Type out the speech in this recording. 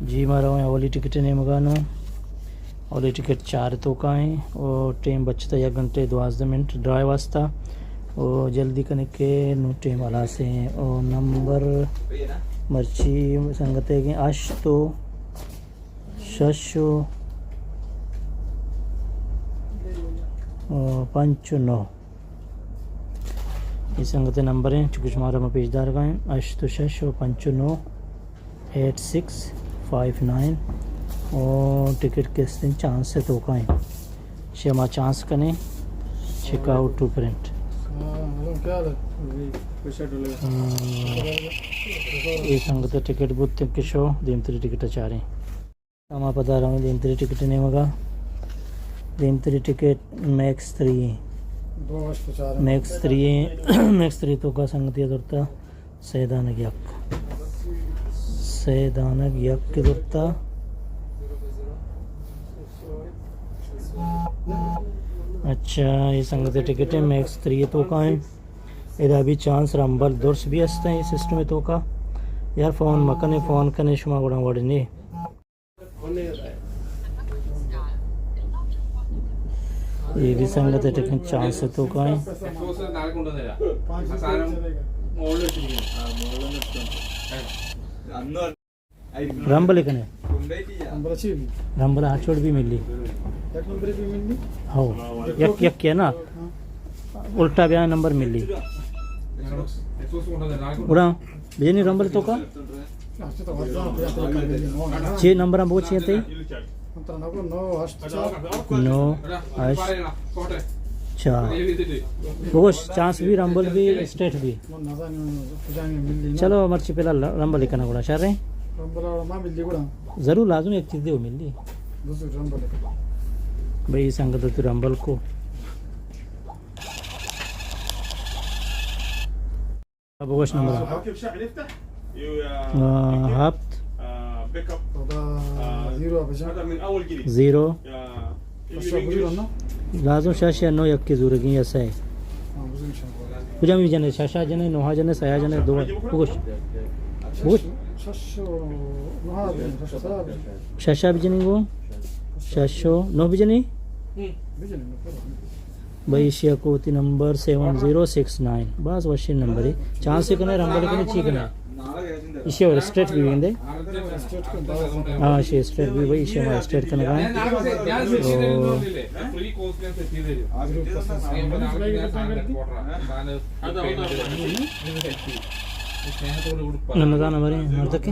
जी मारा वाली टिकट ने मगानो वाली टिकट 4 तो का है और टाइम बचता 1 घंटे 12 मिनट ड्राइव वास्ता और जल्दी करने के नो टाइम वाला से और नंबर मर्ची संगते के आश तो शशो 5-9 ये संगते नंबर हैं कुछ मारा में पेजदार का है आश तो शशो 5-9 8659 और टिकट के दिन चांस से तो का है शेमा चांस कने चेकआउट टू प्रिंट ये संगत टिकट बुत के शो दीमतरी टिकट चारे समा पता रहा हूँ दीमतरी टिकट नहीं होगा दीमतरी टिकट मैक्स 3 तो का संगत ये दुर्ता सैदानक यक के दुर्ता अच्छा ये संगत टिकट है मैक्स 3 तो का है इधर भी चांस रंबल दुर्स भी हंसते हैं सिस्टम में तो का यार फ़ोन मकने फ़ोन करने शुमा गुड़ा वड़ने ये भी संगत टिकट चांस तो का है रंबल कने रंबल हाचोड़ भी मिली हो यक क्या ना उल्टा ब्याह नंबर मिली उड़ा बेनी रंबल तो का 6 नंबर हम वो 6 थे 9 बोश चांस भी रंबल भी स्टेट भी चलो मर्ची पहला रंबल लिखना गुड़ा शार रहे जरूर लाजम एक चीज़ दे मिली भाई संगत तो रंबल को अब वश नंबर हाफ्त 0 लाजम शाशा 9 यक की ज़रूरत ऐसा है पूजा में जने शाशा जने नोहा जने सया जने दो बुश शाशा भी जने वो शाशो 9 भी जने भाई शियाकोती नंबर 7069 बस वशी नंबर है चांस से कने रंबल कने ची कने इसे और स्ट्रेट भी वेंदे हां शे स्ट्रेट भी भाई इसे में स्ट्रेट कने का नमदान हमारे हर तक